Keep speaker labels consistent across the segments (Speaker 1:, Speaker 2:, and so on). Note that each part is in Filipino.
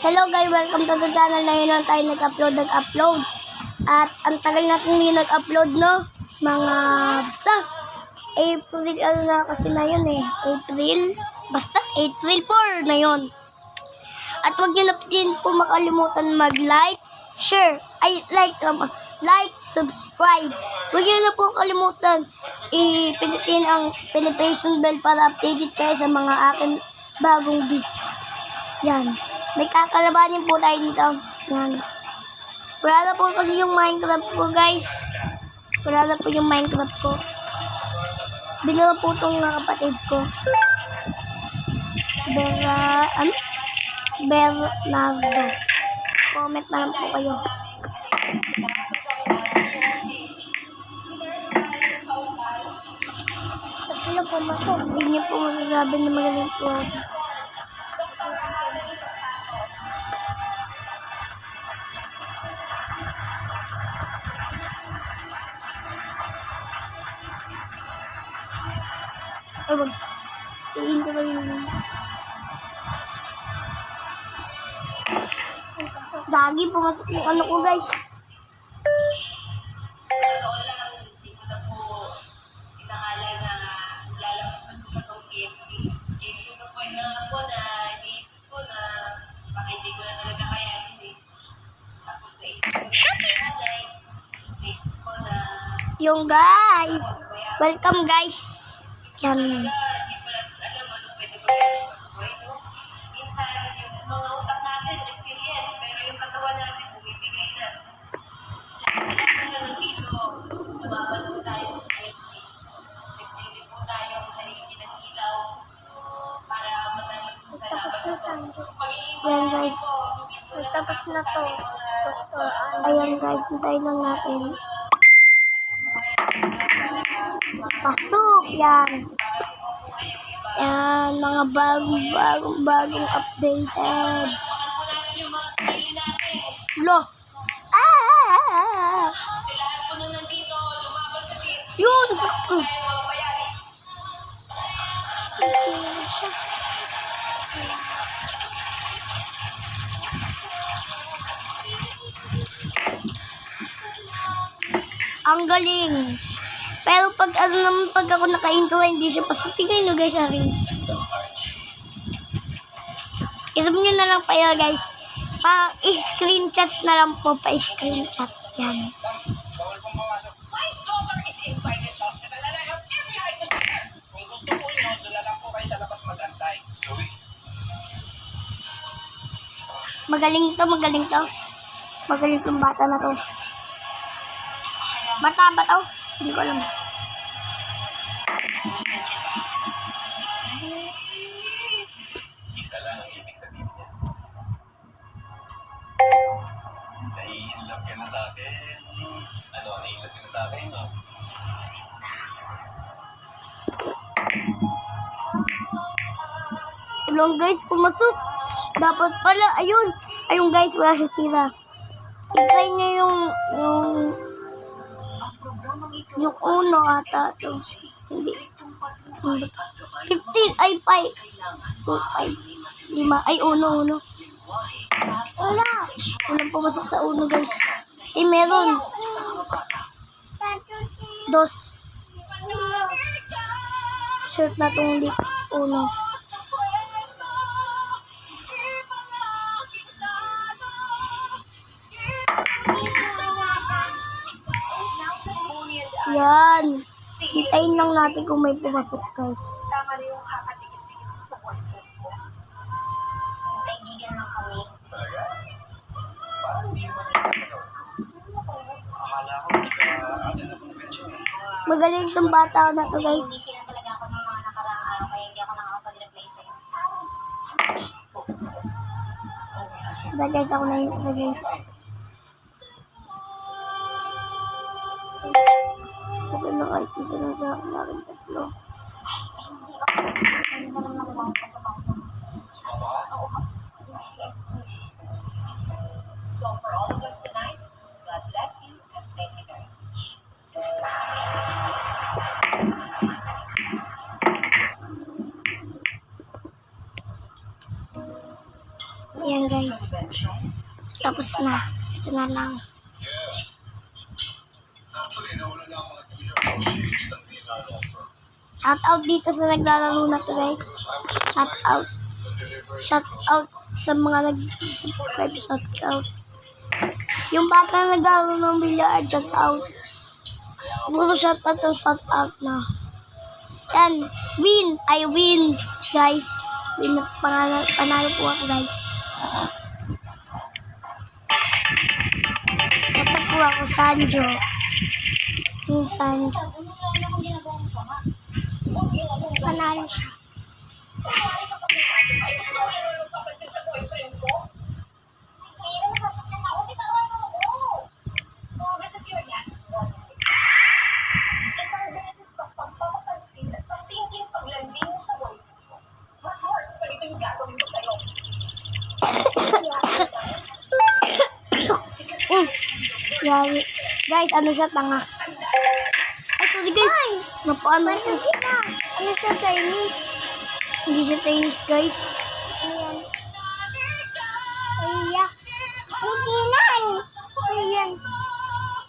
Speaker 1: Hello guys, welcome to the channel. Na yun tayo nag-upload. At ang tagal natin hindi nag-upload, no? Mga, basta, April, ano na kasi na yun eh. April 4 na yun. At huwag nyo na din po makalimutan mag-like, share, subscribe. Huwag nyo na po kalimutan i-pindutin ang notification bell para updated kayo sa mga akin bagong videos. Yan. May kakalabanin po tayo dito. Yan. Wala na po kasi yung Minecraft ko, guys. Wala na po yung Minecraft ko. Binula po itong kapatid ko. Bernardo. Comment na lang po kayo. Tatlo po maso. Hindi niyo po masasabi na magaling po ako. Ay, wag. Tingin ko ba yun? Gagi, pumasok yung ano ko, guys.
Speaker 2: Sa totoo lang, hindi ko na po inakala na lalabasan ko na itong PSP. Yung point na ako na naisip ko na baka hindi ko na talaga kayanin eh. Tapos naisip ko na nanay, naisip ko na
Speaker 1: Yung guys. Welcome, guys. Yan.
Speaker 2: hindi ko lang alam anong pwede ba yun sa buhay, no? Minsan, yung mga utak natin, resilient, pero yung katawan natin, bumibigay na. Kaya na nandito, lumaban po tayo sa PSP. Nagsilbi po tayong haligi ng ilaw para manalig po sa laban na to.
Speaker 1: Yan, guys.
Speaker 2: Tapos na to.
Speaker 1: Ayan, guys. Hintayin lang natin. Pasok. Yan. Yan. Mga bagong updated. Lo.
Speaker 2: Kasi lahat po na nandito, lumaban sa PSP.
Speaker 1: Yun.
Speaker 2: Sakto tayo mga bayani.
Speaker 1: Hindi siya. Ang galing. Pero pag ano naman, pag ako naka-intro, hindi siya pasitigay, no guys, sabi. Isip nyo na lang pa yun, guys. Pa-screenshot na lang po, pa-screenshot. Yan.
Speaker 3: My daughter is inside this hospital and I have every right to see her. Kung gusto po nyo, doon na lang po kayo sa labas mag-antay. Sorry.
Speaker 1: Magaling to. Magaling tong bata na to. Bata ba to? Hindi ko alam.
Speaker 3: Isa lang ang ibig sabihin niya. Nai-inlove ka na sa akin. Ano, nai-inlove ka na sa akin, no?
Speaker 1: Ayun guys, pumasok. Dapat pala, ayun. Ayun guys, wala siya tira. I-try niya yung uno ata to. Hindi. 15, ay 5. 2, 5, 5. Ay, uno. Wala. Walang pumasok sa uno guys. Eh, meron. 2. Shirt na tong lip uno. Yan. Hintayin lang natin kung may pumasok, guys.
Speaker 2: Tama na yung kakatikit-tikit ko sa boyfriend ko. Kaibigan lang kami.
Speaker 3: Talaga? Parang hindi naman yung akala ko nag-aaral na convention eh.
Speaker 1: Magaling tong bata na to, guys.
Speaker 2: Hindi sila talaga ako ng mga nakaraang araw kaya hindi ako nakakapag-reply sa'yo.
Speaker 1: Ito, guys. Ako na yun. Ito, guys. Okay na kahit isa na sa akin natin tatlo.
Speaker 3: Si Papa?
Speaker 2: So for all of us tonight, God bless you and thank you very much.
Speaker 1: Yan guys. Tapos na. Ito na lang. Shout out dito sa naglalaro na to guys. Shout out. Shout out sa mga nag-subscribe. Shout out. Yung bata na naglalaro ng billiard. Shout out. Puro shout out na. Yan. Win. I win. Guys. Win. Panalo po ako guys. Ito po ako Sanjo. Yung Sanjo. Panalo siya.
Speaker 2: This is your last warning. Isang beses pang pampapansin at pasimpleng paglanding mo sa wife mo. Mas worse pa ito yung gagawin ko sa'yo.
Speaker 1: Yari. Guys, ano siya? Tanga. Ay, sorry guys. Napaano ko. Ano siya? Chinese. Hindi siya Chinese guys. Ayan. Ayan. Hindi nan. Ayan.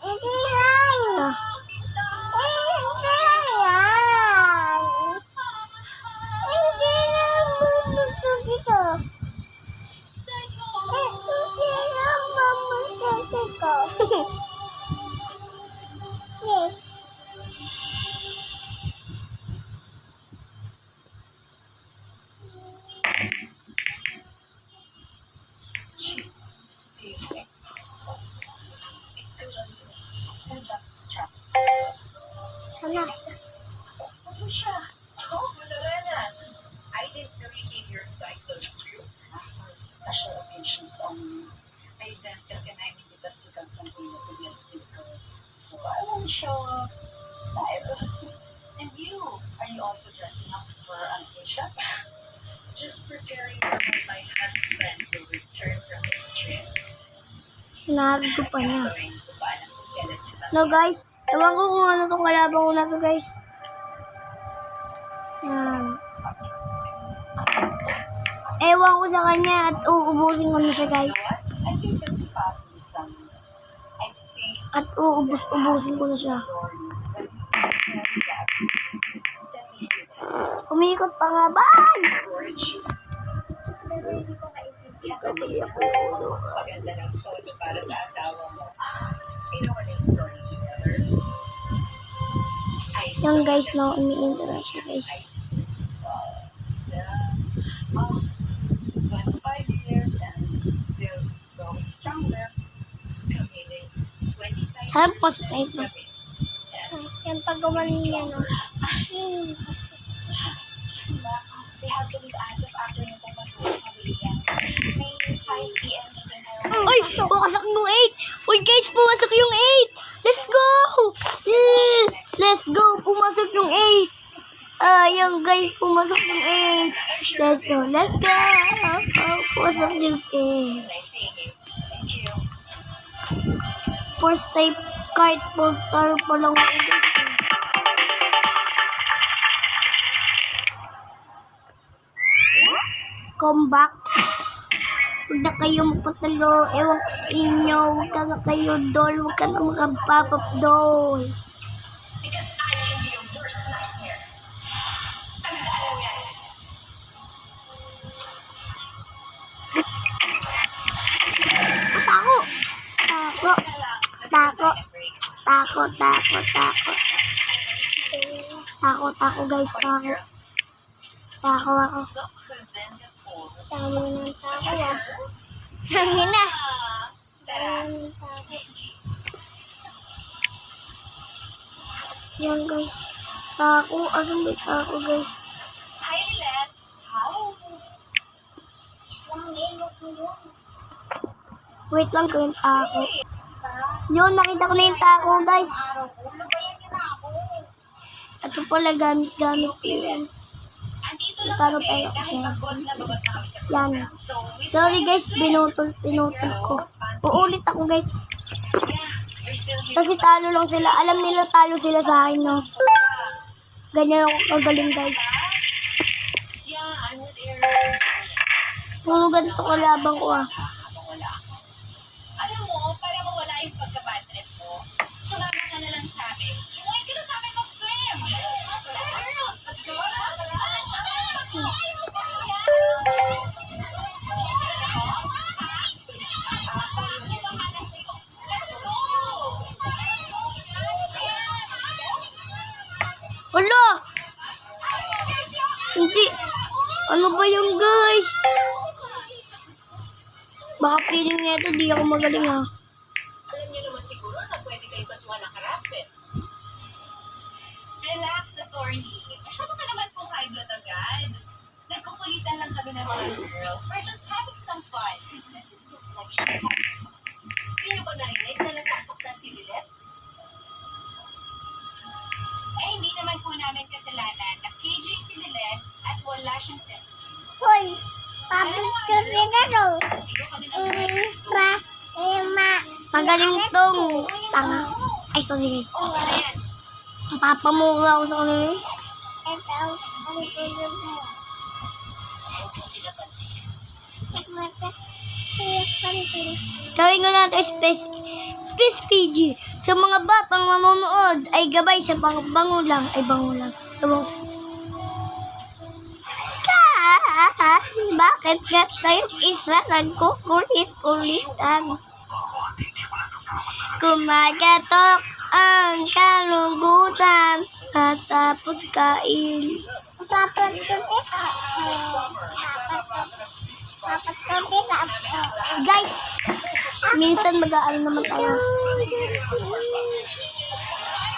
Speaker 1: Hindi nan. Hindi nan. Hindi nan. Bumbuto dito. Hindi nan. Bumbuto dito. Yes. Sana.
Speaker 2: Ito siya. Oh, Lorena. I didn't read your titles through. For special occasions only. I didn't kasi naimibitasikan sa kuya to be a speaker. So, I want to show style. And you, are you also dressing up for an occasion? Just preparing for when my husband will return from his trip.
Speaker 1: Sinabi ko pa niya.
Speaker 2: Gawin ko ba ng kailan kita?
Speaker 1: No guys, ewan ko kung ano tong kalabang ko na to guys. Yan. Ewan ko sa kanya at uubusin ko na siya guys.
Speaker 2: I think that's fabulous. I think
Speaker 1: At ubusin ko na siya. Umikot pa nga. Bye!
Speaker 2: Maganda ng solo para sa asawa mo. You know what is sorry together?
Speaker 1: Yung guys na umiinto na siya guys.
Speaker 2: 25 years and still going stronger. Committed 25
Speaker 1: Saan pasok na ito?
Speaker 2: years.
Speaker 1: Yan paggawa niya no.
Speaker 2: They have to leave as of after yung pagpasukan ng William. May 5 p.m. meeting kayo.
Speaker 1: Uy! Pumasok yung 8! Uy guys! Pumasok yung 8! Let's go! Let's go! Pumasok yung 8! Ayan guys! Pumasok yung 8! Let's go! Let's go! Pumasok yung 8!
Speaker 2: Nice seeing you. Thank you.
Speaker 1: First type kahit poster pa lang ako guys. Come back. Huwag na kayo magpatalo. Ewan ko sa inyo. Huwag ka na kayo doll. Huwag ka na makapapap doll.
Speaker 2: Because I can be your worst nightmare. Tandaan mo yan.
Speaker 1: Tako! Tako! Tako! Tako, tako, tako. Tako guys, tako. Tako ako.
Speaker 2: Look who's in the pool.
Speaker 1: Tama ng tako ah. Hangin na.
Speaker 2: Tara.
Speaker 1: Yan guys. Tako. Asan ba yung tako guys?
Speaker 2: Hi, Lilet. Hi.
Speaker 1: Wait lang ko yung tako. Yun, nakita ko na yung tako guys. Ito pala gamit-gamit ko yan.
Speaker 2: Andito lang
Speaker 1: Magkano
Speaker 2: kami
Speaker 1: pera
Speaker 2: dahil
Speaker 1: kasi?
Speaker 2: pagod na kami sa
Speaker 1: Yan.
Speaker 2: program. So, we
Speaker 1: Sorry guys, pinutol ko. Uulit ako guys.
Speaker 2: You're still here.
Speaker 1: Kasi talo lang sila. Alam nila talo sila sa akin, no? Ganyan ako kagaling guys.
Speaker 2: Yeah, I'm with Aaron.
Speaker 1: Puro ganito kalabang ko ah.
Speaker 2: Wala. Alam mo, para mawala yung pagka-bad trip mo, sumama ka na lang sa amin. Join ka na sa amin mag-swim! Let's go!
Speaker 1: Hala! Hindi. Ano ba yung guys? Baka feeling niya ito, di ako magaling ah.
Speaker 2: Alam niyo naman siguro na pwede kayo kasuhan ng harassment. Relax, attorney. Masyado ka naman pong high blood agad. Nagkukulitan lang kami ng mga girls. We're just having some fun. Hindi niyo ba narinig na nasasaktan si Lilith? Eh, hindi naman po namin kasalanan na KJ si Lilith at wala siyang sense.
Speaker 1: Hoy! Pabicture na daw.
Speaker 2: Hindi kami
Speaker 1: Magaling tong tanga. Ay, sorry guys.
Speaker 2: Oh, ano yan?
Speaker 1: Papamura ako sa kanila.
Speaker 2: Huwag mo sila pansinin.
Speaker 1: Gawin ko na ito Space PG. Sa mga batang manonood ay gabay sa bango lang. Ay bango lang. Bango sa... Bakit ka tayong isa nagkukulit-kulitan? Kumagatok ang kalungkutan at tapos kain. Guys, minsan mag-aano naman tayo.
Speaker 2: My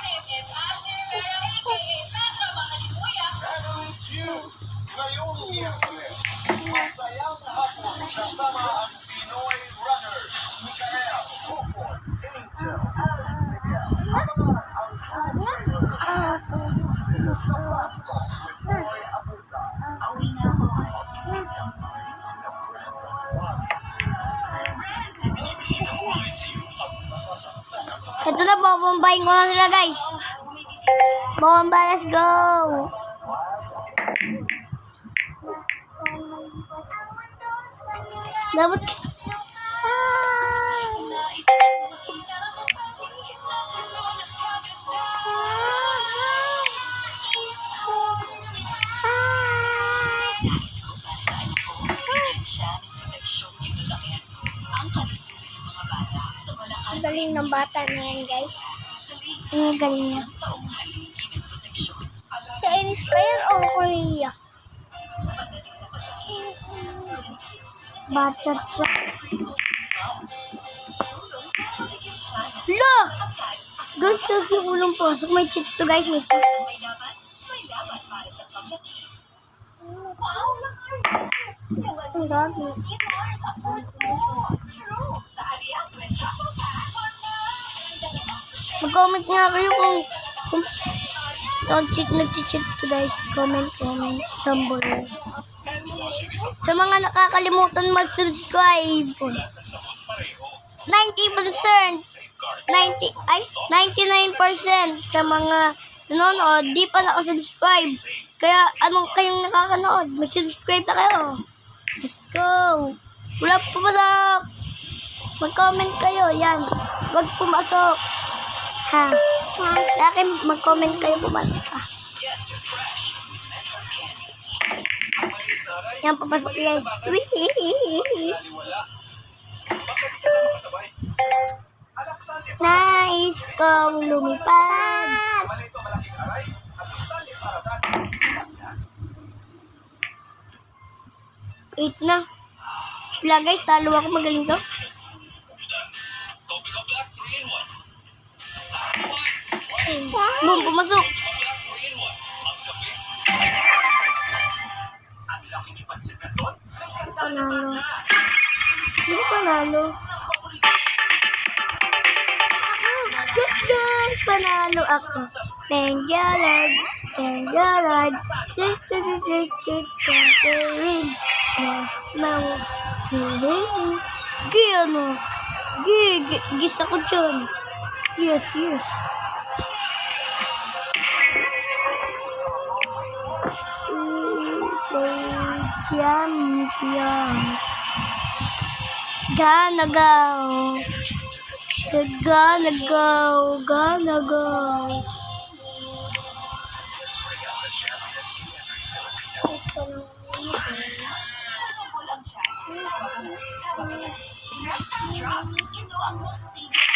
Speaker 2: name is Ashley Rivera, aka Pedro Mahalimuya.
Speaker 3: Ngayong Miyerkules, masayang hapon kasama ang Pinoy runners, Mikael, Bukod, Angel,
Speaker 2: Pauwi na ako.
Speaker 1: Ito na, babombahin ko na sila guys. Bomba, let's go! Dapat... Ang galing ng bata na yan, guys. Ang galing niya. Sa Inspire o Korea? Bachat siya. Lo! Guys, sa ulong pasok. May cheat to, guys. May cheat. Ang gagi. Mag-comment nga kayo kung nag-cheat to, guys. Comment down below. Sa mga nakakalimutan mag-subscribe. 99% 99% sa mga nanonood di pa nakasubscribe. Kaya anong kayong nakakanood, mag-subscribe na kayo. Let's go. Wala pumasok. Mag-comment kayo. Yan. Wag pumasok. Ha. Sa akin, mag-comment kayo pumasok. Ha. Yan, papasok yan. Nice kong lumipad. Eight na. Wala guys, talo ako, magaling to. Boom, pumasok. Panalo. Hindi ko panalo. Let's go! Panalo ako. Thank you, Lord. Thank you, Lord. Gi, ano? Gis ako dyan. Yes. champion. Gonna go. Gonna go. Gonna go.
Speaker 2: Last time drops, ito ang most biggest